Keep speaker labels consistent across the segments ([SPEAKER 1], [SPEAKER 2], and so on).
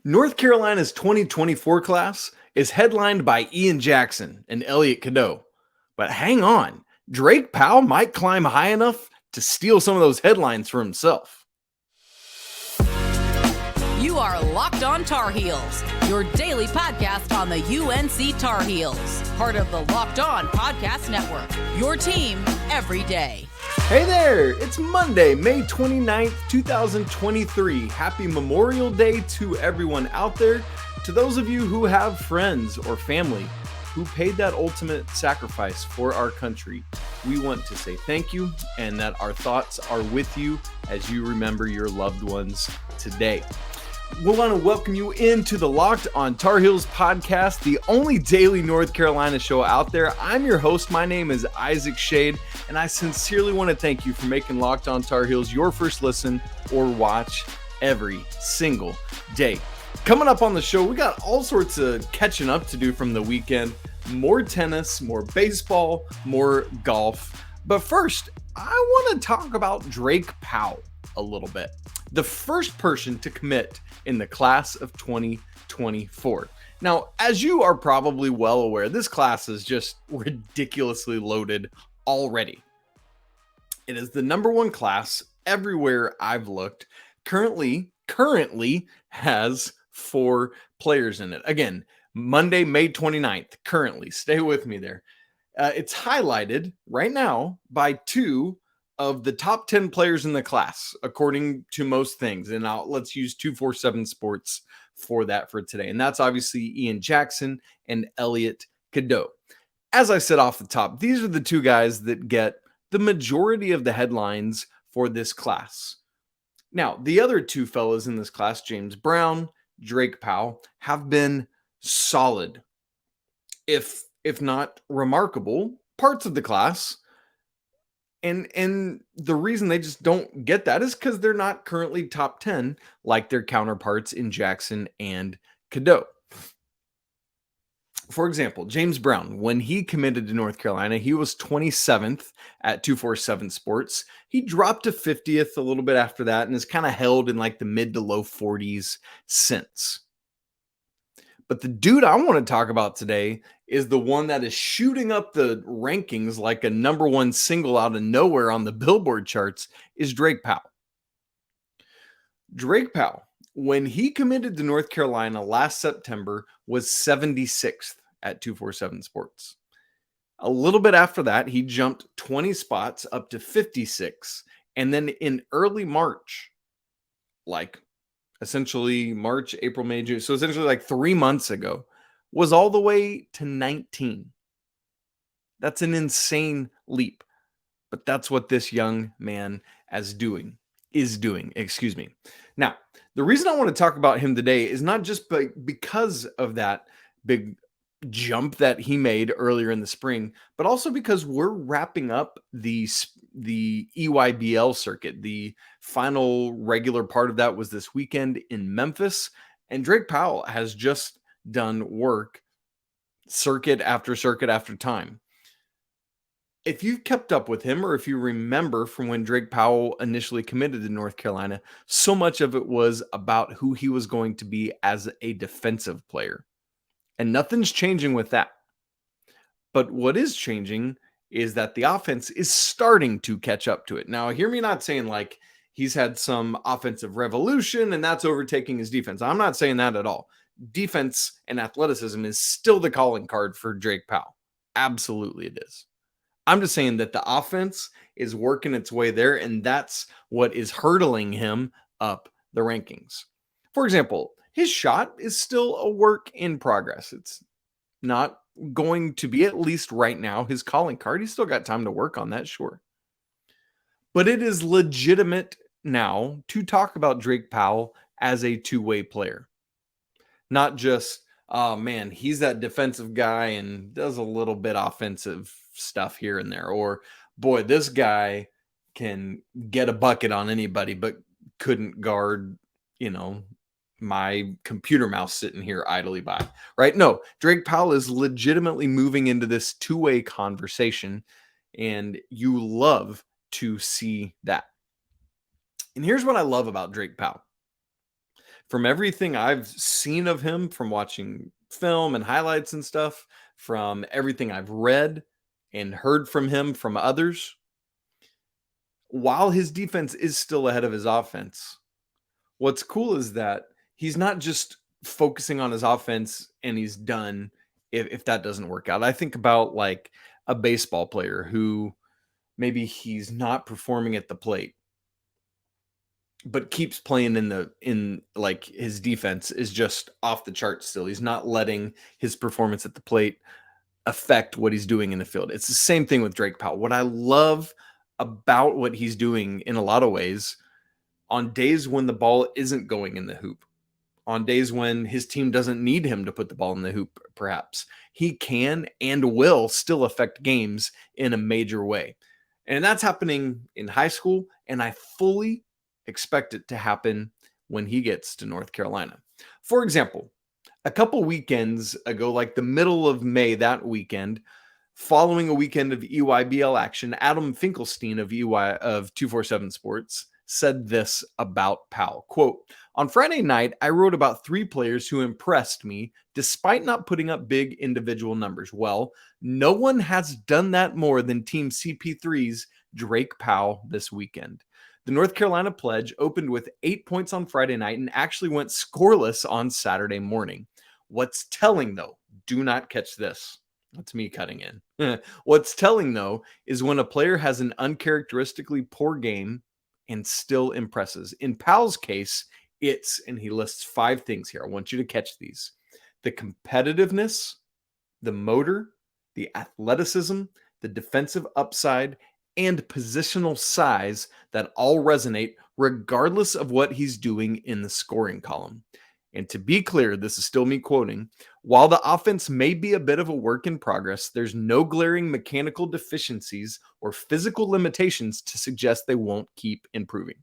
[SPEAKER 1] North Carolina's 2024 class is headlined by Ian Jackson and Elliot Cadeau. But hang on, Drake Powell might climb high enough to steal some of those headlines for himself.
[SPEAKER 2] You are Locked On Tar Heels, your daily podcast on the UNC Tar Heels, part of the Locked On Podcast Network, your team every day.
[SPEAKER 1] Hey there, it's Monday, May 29th, 2023. Happy Memorial Day to everyone out there. To those of you who have friends or family who paid that ultimate sacrifice for our country, we want to say thank you and that our thoughts are with you as you remember your loved ones today. We want to welcome you into the Locked On Tar Heels podcast, the only daily North Carolina show out there. I'm your host. My name is Isaac Shade, and I sincerely want to thank you for making Locked On Tar Heels your first listen or watch every single day. Coming up on the show, we got all sorts of catching up to do from the weekend. More tennis, more baseball, more golf. But first, I want to talk about Drake Powell a little bit. The first person to commit in the class of 2024. Now, as you are probably well aware, this class is just ridiculously loaded already. It is the number one class everywhere I've looked. Currently has 4 players in it. Again, Monday, May 29th, currently. Stay with me there. It's highlighted right now by 2 of the top 10 players in the class, according to most things. And let's use 247 Sports for that for today. And that's obviously Ian Jackson and Elliot Cadeau. As I said off the top, these are the 2 guys that get the majority of the headlines for this class. Now, the other 2 fellas in this class, James Brown, Drake Powell, have been solid, if not remarkable, parts of the class. And the reason they just don't get that is because they're not currently top 10 like their counterparts in Jackson and Cadeau. For example, James Brown, when he committed to North Carolina, he was 27th at 247 Sports. He dropped to 50th a little bit after that and has kind of held in like the mid to low 40s since. But the dude I want to talk about today is the one that is shooting up the rankings like a number one single out of nowhere on the Billboard charts is Drake Powell. Drake Powell, when he committed to North Carolina last September, was 76th at 247 Sports. A little bit after that, he jumped 20 spots up to 56. And then in early March, like essentially March, April, May, June. So essentially like 3 months ago, was all the way to 19. That's an insane leap. But that's what this young man is doing. Now, the reason I want to talk about him today is not just because of that big jump that he made earlier in the spring, but also because we're wrapping up the EYBL circuit. The final regular part of that was this weekend in Memphis, and Drake Powell has just done work circuit after circuit after time. If you've kept up with him, or if you remember from when Drake Powell initially committed to North Carolina, so much of it was about who he was going to be as a defensive player. And nothing's changing with that. But what is changing is that the offense is starting to catch up to it. Now, hear me not saying like he's had some offensive revolution and that's overtaking his defense. I'm not saying that at all. Defense and athleticism is still the calling card for Drake Powell. Absolutely it is. I'm just saying that the offense is working its way there, and that's what is hurdling him up the rankings. For example, his shot is still a work in progress. It's not going to be, at least right now, his calling card. He's still got time to work on that, sure. But it is legitimate now to talk about Drake Powell as a two-way player. Not just, oh man, he's that defensive guy and does a little bit offensive stuff here and there. Or, boy, this guy can get a bucket on anybody, but couldn't guard, my computer mouse sitting here idly by, right? No, Drake Powell is legitimately moving into this two-way conversation, and you love to see that. And here's what I love about Drake Powell. From everything I've seen of him, from watching film and highlights and stuff, from everything I've read and heard from him from others, while his defense is still ahead of his offense, what's cool is that he's not just focusing on his offense and he's done if that doesn't work out. I think about like a baseball player who maybe he's not performing at the plate, but keeps playing in like his defense is just off the charts still. He's not letting his performance at the plate affect what he's doing in the field. It's the same thing with Drake Powell. What I love about what he's doing in a lot of ways, on days when the ball isn't going in the hoop, on days when his team doesn't need him to put the ball in the hoop, perhaps, he can and will still affect games in a major way. And that's happening in high school, and I fully expect it to happen when he gets to North Carolina. For example, a couple weekends ago, like the middle of May that weekend, following a weekend of EYBL action, Adam Finkelstein of 247 Sports said this about Powell. Quote, "On Friday night, I wrote about 3 players who impressed me despite not putting up big individual numbers. Well, no one has done that more than Team CP3's Drake Powell this weekend. The North Carolina pledge opened with 8 points on Friday night and actually went scoreless on Saturday morning. What's telling, though, do not catch this. That's me cutting in. What's telling, though, is when a player has an uncharacteristically poor game and still impresses. In Powell's case, it's, and he lists 5 things here. I want you to catch these: the competitiveness, the motor, the athleticism, the defensive upside, and positional size that all resonate regardless of what he's doing in the scoring column. And to be clear, this is still me quoting, while the offense may be a bit of a work in progress, there's no glaring mechanical deficiencies or physical limitations to suggest they won't keep improving."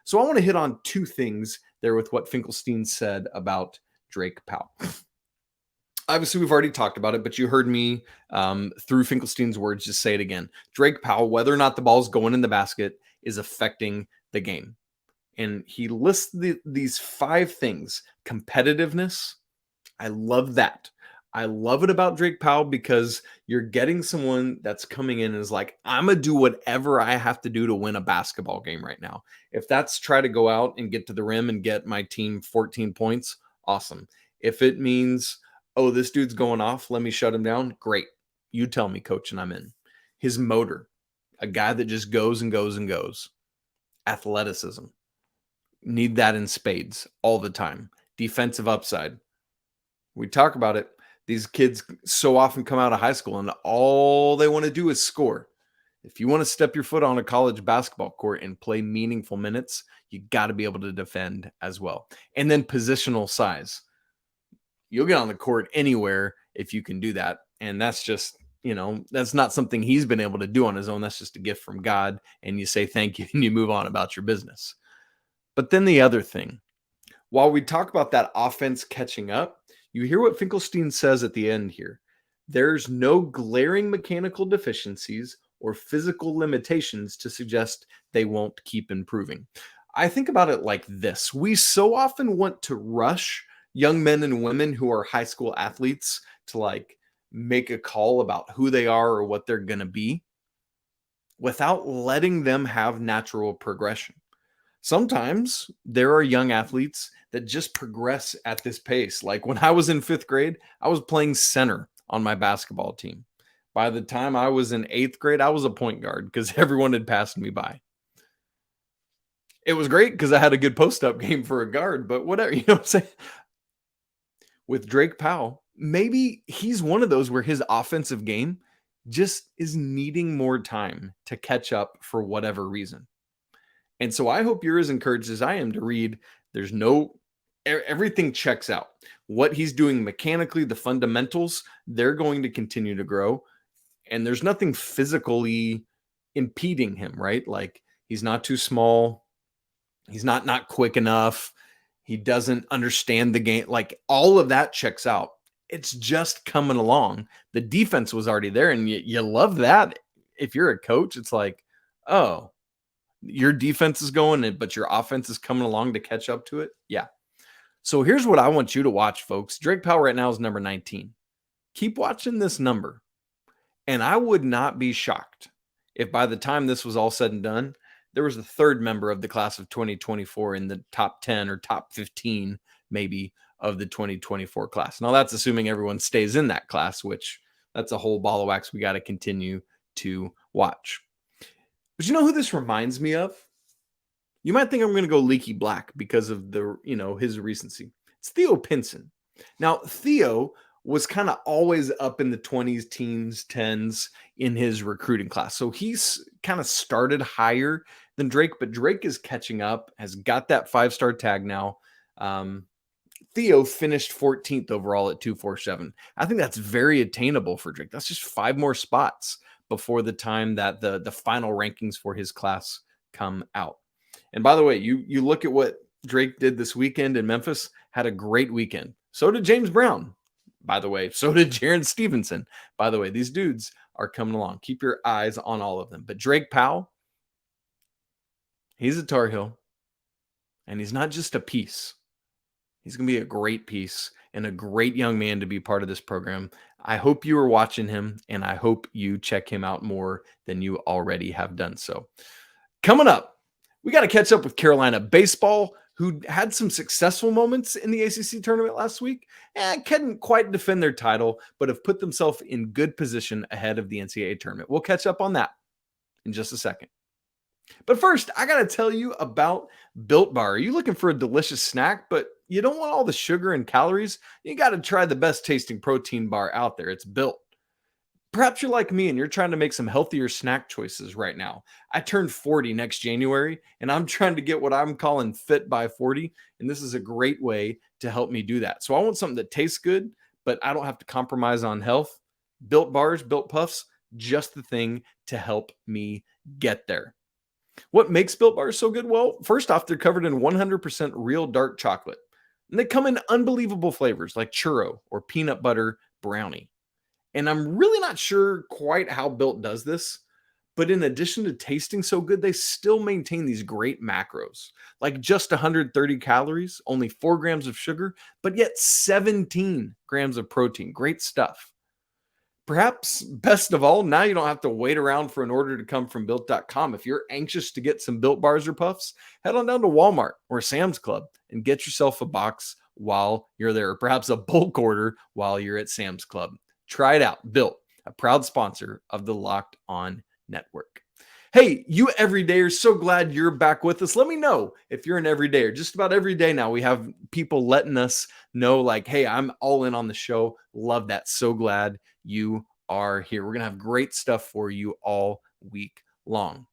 [SPEAKER 1] So I want to hit on 2 things there with what Finkelstein said about Drake Powell. Obviously, we've already talked about it, but you heard me through Finkelstein's words just say it again. Drake Powell, whether or not the ball's going in the basket, is affecting the game. And he lists these 5 things. Competitiveness. I love that. I love it about Drake Powell because you're getting someone that's coming in and is like, I'm going to do whatever I have to do to win a basketball game right now. If that's try to go out and get to the rim and get my team 14 points, awesome. If it means, oh, this dude's going off, let me shut him down, great. You tell me, coach, and I'm in. His motor, a guy that just goes and goes and goes. Athleticism. Need that in spades all the time. Defensive upside. We talk about it. These kids so often come out of high school and all they want to do is score. If you want to step your foot on a college basketball court and play meaningful minutes, you got to be able to defend as well. And then positional size. You'll get on the court anywhere if you can do that. And that's just, that's not something he's been able to do on his own. That's just a gift from God. And you say thank you and you move on about your business. But then the other thing, while we talk about that offense catching up, you hear what Finkelstein says at the end here. There's no glaring mechanical deficiencies or physical limitations to suggest they won't keep improving. I think about it like this. We so often want to rush young men and women who are high school athletes to like make a call about who they are or what they're going to be without letting them have natural progression. Sometimes there are young athletes that just progress at this pace. Like when I was in 5th grade, I was playing center on my basketball team. By the time I was in 8th grade, I was a point guard because everyone had passed me by. It was great because I had a good post-up game for a guard, but whatever, you know what I'm saying? With Drake Powell, maybe he's one of those where his offensive game just is needing more time to catch up for whatever reason. And so I hope you're as encouraged as I am to read. Everything checks out. What he's doing mechanically, the fundamentals, they're going to continue to grow. And there's nothing physically impeding him, right? Like he's not too small. He's not quick enough. He doesn't understand the game. Like all of that checks out. It's just coming along. The defense was already there. And you love that. If you're a coach, it's like, your defense is going, but your offense is coming along to catch up to it. Yeah. So here's what I want you to watch, folks. Drake Powell right now is number 19. Keep watching this number. And I would not be shocked if by the time this was all said and done, there was a third member of the class of 2024 in the top 10 or top 15, maybe, of the 2024 class. Now, that's assuming everyone stays in that class, which that's a whole ball of wax we got to continue to watch. But you know who this reminds me of? You might think I'm going to go Leaky Black because of the, his recency. It's Theo Pinson. Now, Theo was kind of always up in the 20s, teens, 10s in his recruiting class. So he's kind of started higher than Drake, but Drake is catching up, has got that 5-star tag now. Theo finished 14th overall at 247. I think that's very attainable for Drake. That's just 5 more spots before the time that the final rankings for his class come out. And by the way, you look at what Drake did this weekend in Memphis, had a great weekend. So did James Brown, by the way. So did Jarin Stevenson. By the way, these dudes are coming along. Keep your eyes on all of them. But Drake Powell, he's a Tar Heel. And he's not just a piece. He's going to be a great piece and a great young man to be part of this program. I hope you are watching him, and I hope you check him out more than you already have done so. Coming up, we got to catch up with Carolina baseball, who had some successful moments in the ACC tournament last week and couldn't quite defend their title, but have put themselves in good position ahead of the NCAA tournament. We'll catch up on that in just a second. But first, I got to tell you about Built Bar. Are you looking for a delicious snack, but you don't want all the sugar and calories? You got to try the best tasting protein bar out there. It's Built. Perhaps you're like me and you're trying to make some healthier snack choices right now. I turned 40 next January, and I'm trying to get what I'm calling fit by 40, and this is a great way to help me do that. So I want something that tastes good, but I don't have to compromise on health. Built Bars, Built Puffs, just the thing to help me get there. What makes Built Bars so good? Well, first off, they're covered in 100% real dark chocolate, and they come in unbelievable flavors like churro or peanut butter brownie. And I'm really not sure quite how Built does this, but in addition to tasting so good, they still maintain these great macros, like just 130 calories, only 4 grams of sugar, but yet 17 grams of protein. Great stuff. Perhaps best of all, now you don't have to wait around for an order to come from Built.com. If you're anxious to get some Built Bars or Puffs, head on down to Walmart or Sam's Club and get yourself a box while you're there, or perhaps a bulk order while you're at Sam's Club. Try it out. Built, a proud sponsor of the Locked On Network. Hey, you everydayers, so glad you're back with us. Let me know if you're an everydayer. Just about every day now, we have people letting us know, like, hey, I'm all in on the show. Love that. So glad you are here. We're going to have great stuff for you all week long.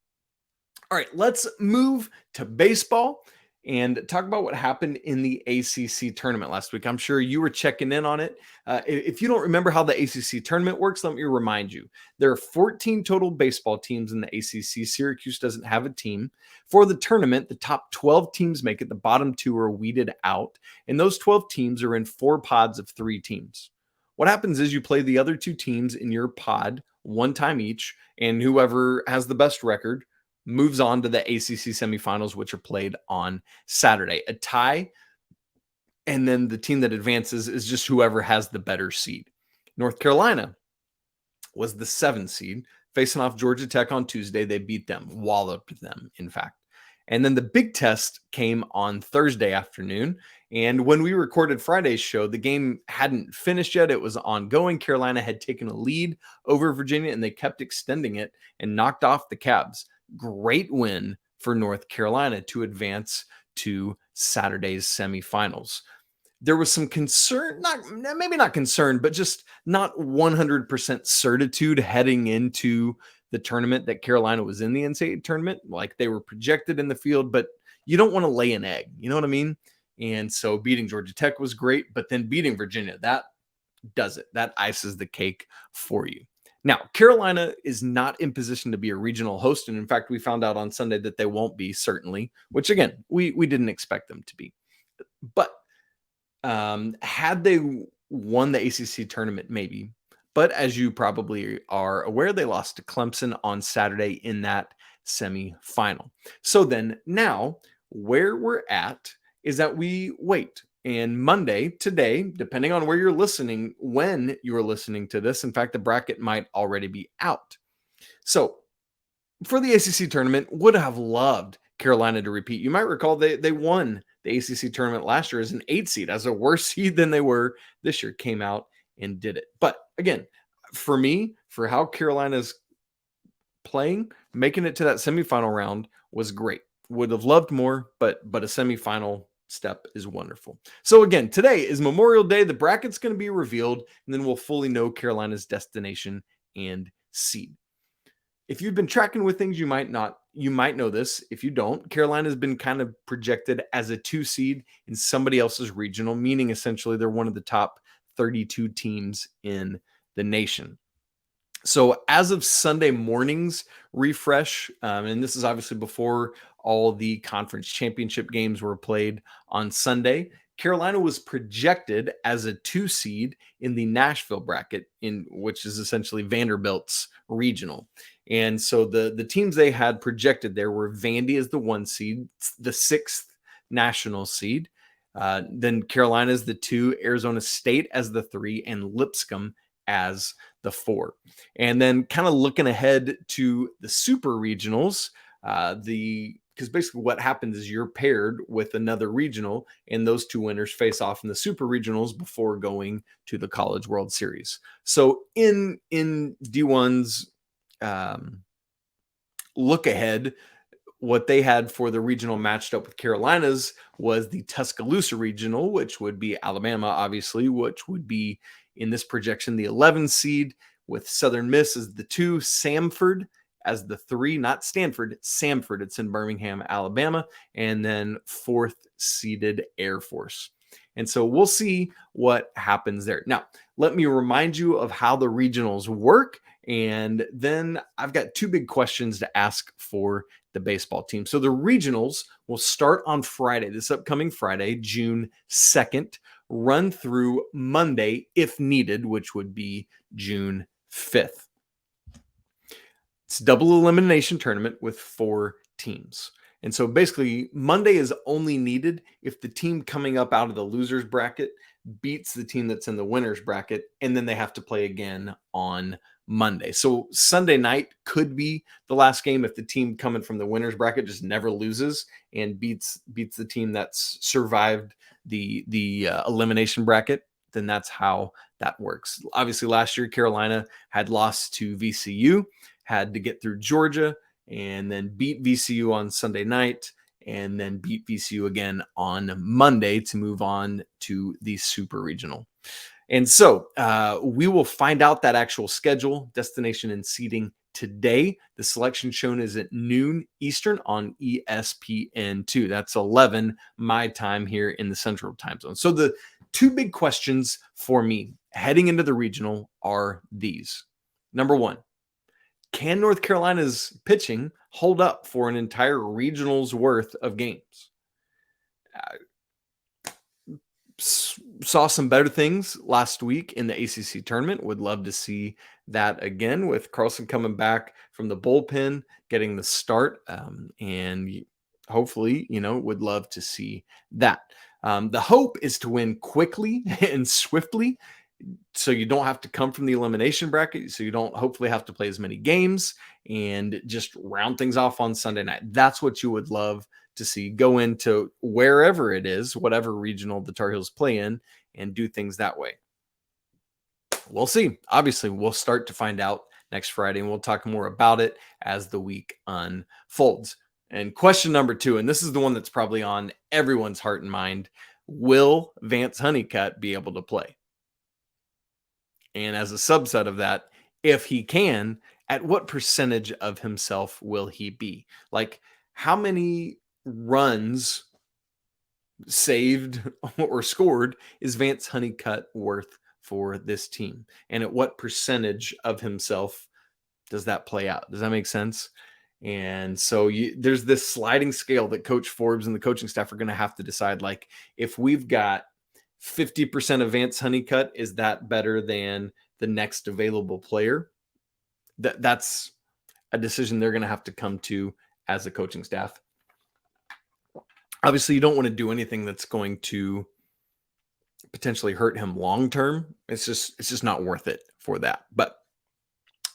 [SPEAKER 1] All right, let's move to baseball and talk about what happened in the ACC tournament last week. I'm sure you were checking in on it. If you don't remember how the ACC tournament works, let me remind you. There are 14 total baseball teams in the ACC. Syracuse doesn't have a team. For the tournament, the top 12 teams make it. The bottom 2 are weeded out. And those 12 teams are in 4 pods of 3 teams. What happens is you play the other 2 teams in your pod 1 time each, and whoever has the best record moves on to the ACC semifinals, which are played on Saturday. A tie, and then the team that advances is just whoever has the better seed. North Carolina was the 7 seed, facing off Georgia Tech on Tuesday. They beat them, walloped them, in fact. And then the big test came on Thursday afternoon. And when we recorded Friday's show, the game hadn't finished yet. It was ongoing. Carolina had taken a lead over Virginia, and they kept extending it and knocked off the Cavs. Great win for North Carolina to advance to Saturday's semifinals. There was some concern, maybe not concern, but just not 100% certitude heading into the tournament that Carolina was in the NCAA tournament. Like, they were projected in the field, but you don't want to lay an egg. You know what I mean? And so beating Georgia Tech was great, but then beating Virginia, that does it. That ices the cake for you. Now, Carolina is not in position to be a regional host. And in fact, we found out on Sunday that they won't be, certainly, which again, we didn't expect them to be. But had they won the ACC tournament, maybe. But as you probably are aware, they lost to Clemson on Saturday in that semifinal. So then now where we're at is that we wait. And Monday, today, depending on where you're listening, when you're listening to this, in fact, the bracket might already be out. So for the ACC tournament, would have loved Carolina to repeat. You might recall they won the ACC tournament last year as an 8 seed, as a worse seed than they were this year, came out and did it. But again, for me, for how Carolina's playing, making it to that semifinal round was great. Would have loved more, but a semifinal step is wonderful. So again, today is Memorial Day. The bracket's going to be revealed, and then we'll fully know Carolina's destination and seed. If you've been tracking with things, you might know this. If you don't, Carolina's been kind of projected as a 2 seed in somebody else's regional, meaning essentially they're one of the top 32 teams in the nation. So as of Sunday morning's refresh, and this is obviously before all the conference championship games were played on Sunday, Carolina was projected as a 2 seed in the Nashville bracket, which is essentially Vanderbilt's regional. And so the teams they had projected there were Vandy as the 1 seed, the 6th national seed. Then Carolina as the 2, Arizona State as the 3, and Lipscomb as the 4. And then kind of looking ahead to the super regionals, because basically what happens is you're paired with another regional, and those 2 winners face off in the super regionals before going to the College World Series. So in D1's look ahead, what they had for the regional matched up with Carolina's was the Tuscaloosa regional, which would be Alabama, obviously, which would be in this projection the 11 seed, with Southern Miss as the 2, Samford as the 3, not Stanford, Samford. It's in Birmingham, Alabama, and then 4th seeded Air Force. And so we'll see what happens there. Now, let me remind you of how the regionals work. And then I've got 2 big questions to ask for the baseball team. So the regionals will start on Friday, this upcoming Friday, June 2nd, run through Monday if needed, which would be June 5th. It's a double elimination tournament with 4 teams. And so basically Monday is only needed if the team coming up out of the losers bracket beats the team that's in the winners bracket, and then they have to play again on Monday. So Sunday night could be the last game if the team coming from the winners bracket just never loses and beats the team that's survived the elimination bracket. Then that's how that works. Obviously last year Carolina had lost to VCU, had to get through Georgia, and then beat VCU on Sunday night, and then beat VCU again on Monday to move on to the super regional. And so we will find out that actual schedule, destination, and seating today. The selection shown is at noon Eastern on ESPN2. That's 11 my time here in the Central Time Zone. So the 2 big questions for me heading into the regional are these. Number 1, can North Carolina's pitching hold up for an entire regional's worth of games? Saw some better things last week in the ACC tournament. Would love to see that again with Carlson coming back from the bullpen, getting the start, and hopefully, would love to see that. The hope is to win quickly and swiftly, so you don't have to come from the elimination bracket, so you don't hopefully have to play as many games, and just round things off on Sunday night. That's what you would love to see. Go into wherever it is, whatever regional the Tar Heels play in, and do things that way. We'll see. Obviously, we'll start to find out next Friday, and we'll talk more about it as the week unfolds. And question number 2, and this is the one that's probably on everyone's heart and mind: will Vance Honeycutt be able to play? And as a subset of that, if he can, at what percentage of himself will he be? Like, how many runs saved or scored is Vance Honeycutt worth for this team? And at what percentage of himself does that play out? Does that make sense? And so there's this sliding scale that Coach Forbes and the coaching staff are going to have to decide. Like, if we've got 50% of Vance Honeycutt, is that better than the next available player? That's a decision they're going to have to come to as a coaching staff. Obviously, you don't want to do anything that's going to potentially hurt him long term. It's just not worth it for that. But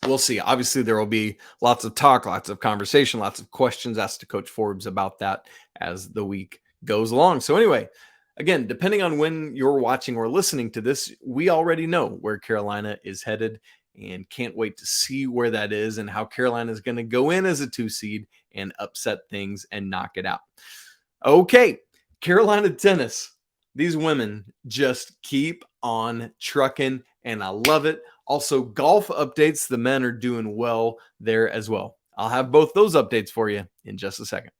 [SPEAKER 1] we'll see. Obviously, there will be lots of talk, lots of conversation, lots of questions asked to Coach Forbes about that as the week goes along. So anyway, again, depending on when you're watching or listening to this, we already know where Carolina is headed and can't wait to see where that is and how Carolina is going to go in as a 2 seed and upset things and knock it out. Okay, Carolina tennis. These women just keep on trucking, and I love it. Also, golf updates. The men are doing well there as well. I'll have both those updates for you in just a second.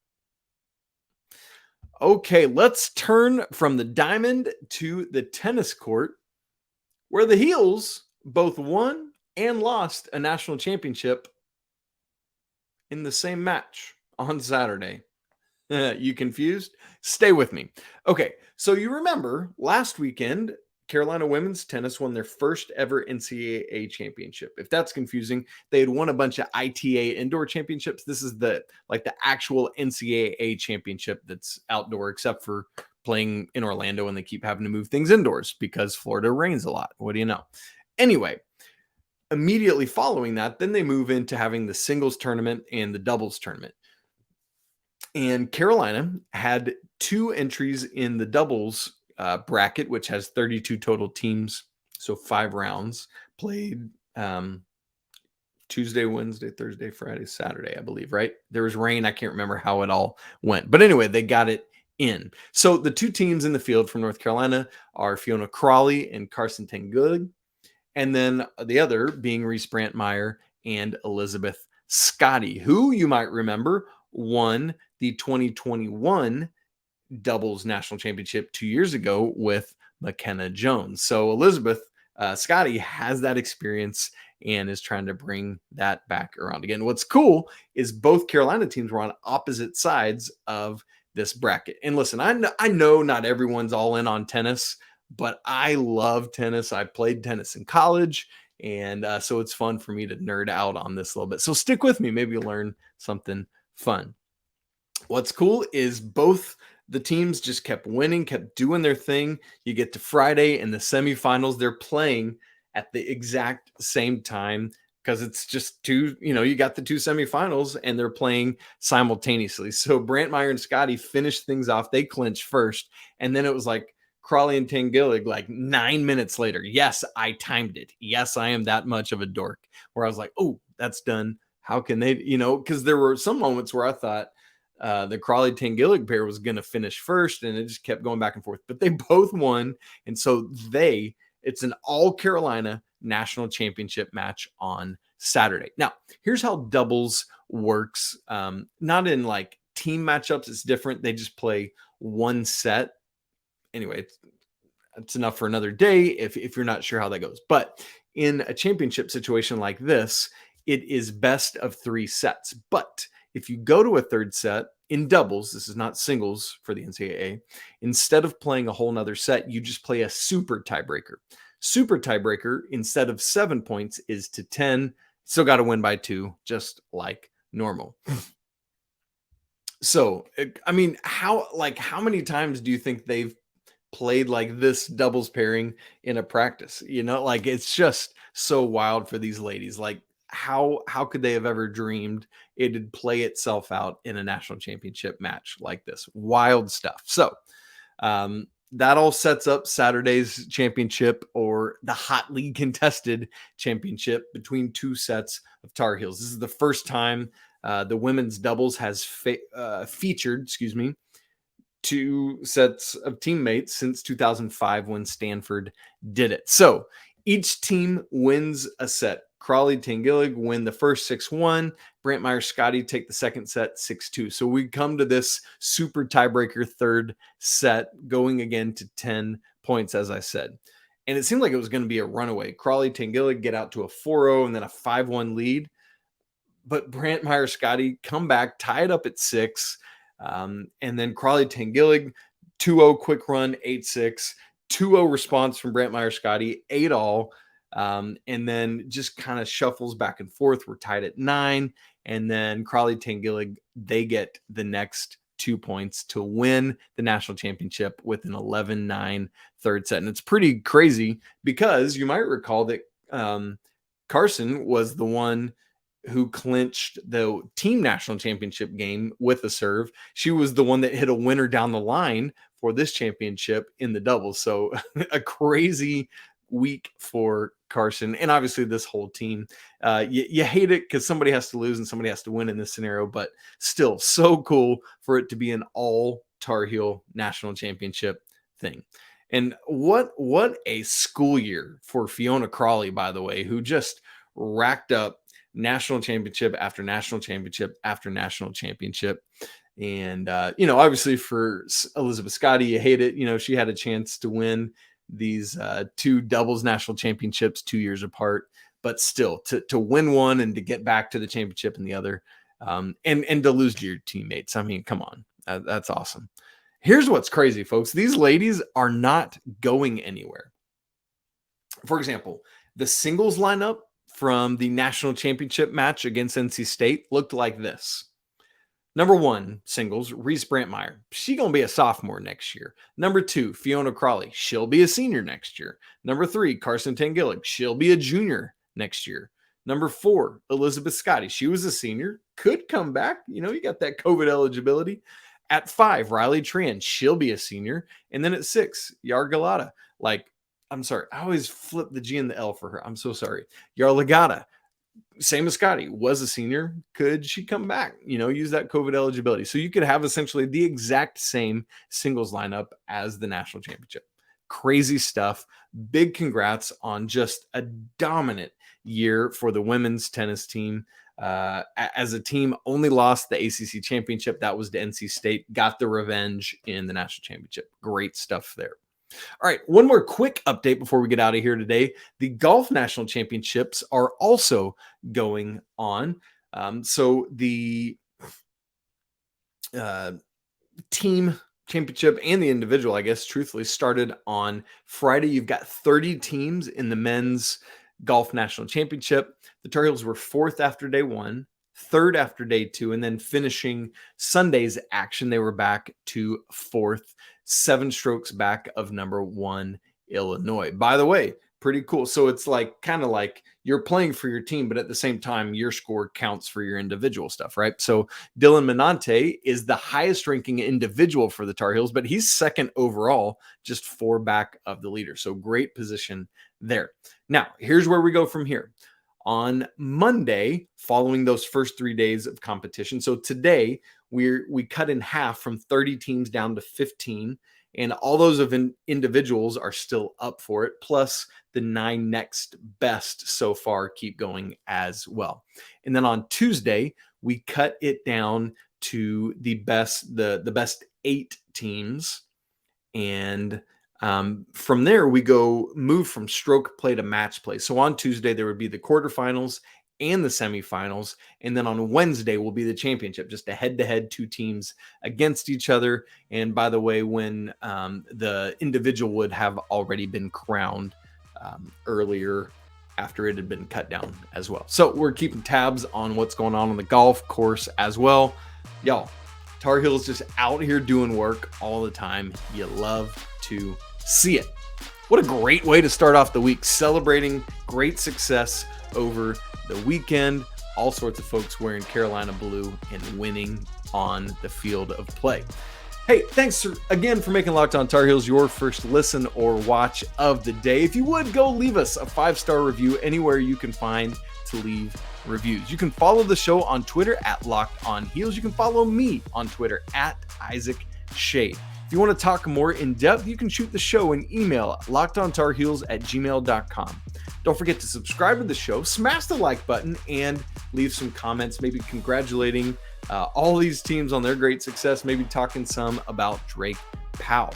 [SPEAKER 1] Okay, let's turn from the diamond to the tennis court, where the Heels both won and lost a national championship in the same match on Saturday. You confused? Stay with me. Okay, so you remember last weekend, Carolina women's tennis won their first ever NCAA championship. If that's confusing, they had won a bunch of ITA indoor championships. This is the actual NCAA championship that's outdoor, except for playing in Orlando, and they keep having to move things indoors because Florida rains a lot. What do you know? Anyway, immediately following that, then they move into having the singles tournament and the doubles tournament. And Carolina had 2 entries in the doubles bracket, which has 32 total teams. So 5 rounds played Tuesday, Wednesday, Thursday, Friday, Saturday, I believe, right? There was rain. I can't remember how it all went. But anyway, they got it in. So the 2 teams in the field from North Carolina are Fiona Crawley and Carson Tanguilig. And then the other being Reese Brantmeier and Elizabeth Scotty, who you might remember won the 2021 doubles national championship 2 years ago with McKenna Jones. So Elizabeth Scotty has that experience and is trying to bring that back around again. What's cool is both Carolina teams were on opposite sides of this bracket. And listen, I know not everyone's all in on tennis, but I love tennis. I played tennis in college, and so it's fun for me to nerd out on this a little bit. So stick with me. Maybe you'll learn something fun. What's cool is both the teams just kept winning, kept doing their thing. You get to Friday in the semifinals. They're playing at the exact same time because it's just you got the 2 semifinals and they're playing simultaneously. So Brantmeier and Scotty finished things off. They clinched first. And then it was like Crawley and Tanguilig like 9 minutes later. Yes, I timed it. Yes, I am that much of a dork where I was like, oh, that's done. How can they, because there were some moments where I thought, the Crawley Tanguilig pair was going to finish first, and it just kept going back and forth. But they both won, and so it's an all Carolina national championship match on Saturday. Now, here's how doubles works. Not in like team matchups; it's different. They just play 1 set. Anyway, it's enough for another day if you're not sure how that goes. But in a championship situation like this, it is best of 3 sets. But if you go to a 3rd set in doubles, this is not singles for the NCAA, instead of playing a whole nother set, you just play a super tiebreaker. Super tiebreaker, instead of 7 points, is to 10. Still got to win by 2, just like normal. So, I mean, how many times do you think they've played like this doubles pairing in a practice? It's just so wild for these ladies. Like, how could they have ever dreamed it'd play itself out in a national championship match like this? Wild stuff. So that all sets up Saturday's championship, or the hotly contested championship between 2 sets of Tar Heels. This is the first time the women's doubles has featured 2 sets of teammates since 2005 when Stanford did it. So each team wins a set. Crawley Tanguilig win the first 6-1. Brantmeier Scotty take the second set 6-2. So we come to this super tiebreaker 3rd set, going again to 10 points, as I said. And it seemed like it was going to be a runaway. Crawley Tanguilig get out to a 4-0 and then a 5-1 lead. But Brantmeier Scotty come back, tie it up at 6. And then Crawley Tanguilig 2-0 quick run, 8-6. 2-0 response from Brantmeier Scotty, 8-all. And then just kind of shuffles back and forth. We're tied at 9. And then Crawley Tanguilig, they get the next 2 points to win the national championship with an 11-9 third set. And it's pretty crazy because you might recall that Carson was the one who clinched the team national championship game with a serve. She was the one that hit a winner down the line for this championship in the doubles. So a crazy week for Carson and obviously this whole team. You hate it because somebody has to lose and somebody has to win in this scenario, but still so cool for it to be an all Tar Heel national championship thing. And what a school year for Fiona Crawley, by the way, who just racked up national championship after national championship after national championship. And, obviously for Elizabeth Scotty, you hate it. She had a chance to win these 2 doubles national championships 2 years apart, but still to win one and to get back to the championship in the other, and to lose to your teammates. I mean, come on, that's awesome. Here's what's crazy, folks. These ladies are not going anywhere. For example, the singles lineup from the national championship match against NC State looked like this. Number 1, singles, Reese Brantmeier. She going to be a sophomore next year. Number 2, Fiona Crawley. She'll be a senior next year. Number 3, Carson Tanguilig. She'll be a junior next year. Number 4, Elizabeth Scotty. She was a senior. Could come back. You got that COVID eligibility. At 5, Riley Tran. She'll be a senior. And then at 6, Yargalata. I'm sorry. I always flip the G and the L for her. I'm so sorry. Yarlagata. Same as Scotty, was a senior. Could she come back? Use that COVID eligibility. So you could have essentially the exact same singles lineup as the national championship. Crazy stuff. Big congrats on just a dominant year for the women's tennis team. As a team, only lost the ACC championship. That was to NC State. Got the revenge in the national championship. Great stuff there. All right, one more quick update before we get out of here today. The golf national championships are also going on. So the team championship and the individual, I guess, truthfully, started on Friday. You've got 30 teams in the men's golf national championship. The Tar Heels were 4th after day 1, 3rd after day 2, and then finishing Sunday's action, they were back to 4th. 7 strokes back of number 1 Illinois. By the way, pretty cool. So it's kind of like you're playing for your team, but at the same time, your score counts for your individual stuff, right? So Dylan Menante is the highest ranking individual for the Tar Heels, but he's 2nd overall, just 4 back of the leader. So great position there. Now, here's where we go from here. On Monday, following those first 3 days of competition. So today we cut in half from 30 teams down to 15, and all those of individuals are still up for it. Plus the 9 next best so far keep going as well. And then on Tuesday, we cut it down to the best 8 teams. And from there, we move from stroke play to match play. So on Tuesday, there would be the quarterfinals and the semifinals. And then on Wednesday will be the championship, just a head-to-head 2 teams against each other. And by the way, when the individual would have already been crowned earlier after it had been cut down as well. So we're keeping tabs on what's going on the golf course as well. Y'all, Tar Heels just out here doing work all the time. You love to see it. What a great way to start off the week, celebrating great success over the weekend. All sorts of folks wearing Carolina blue and winning on the field of play. Hey, thanks again for making Locked On Tar Heels your first listen or watch of the day. If you would, go leave us a 5-star review anywhere you can find to leave reviews. You can follow the show on Twitter at Locked On Heels. You can follow me on Twitter at Isaac Shade. If you want to talk more in depth, you can shoot the show an email at lockedontarheels@gmail.com. Don't forget to subscribe to the show, smash the like button, and leave some comments, maybe congratulating all these teams on their great success, maybe talking some about Drake Powell.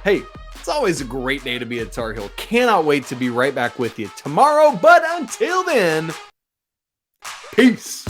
[SPEAKER 1] Hey, it's always a great day to be a Tar Heel. Cannot wait to be right back with you tomorrow, but until then, peace.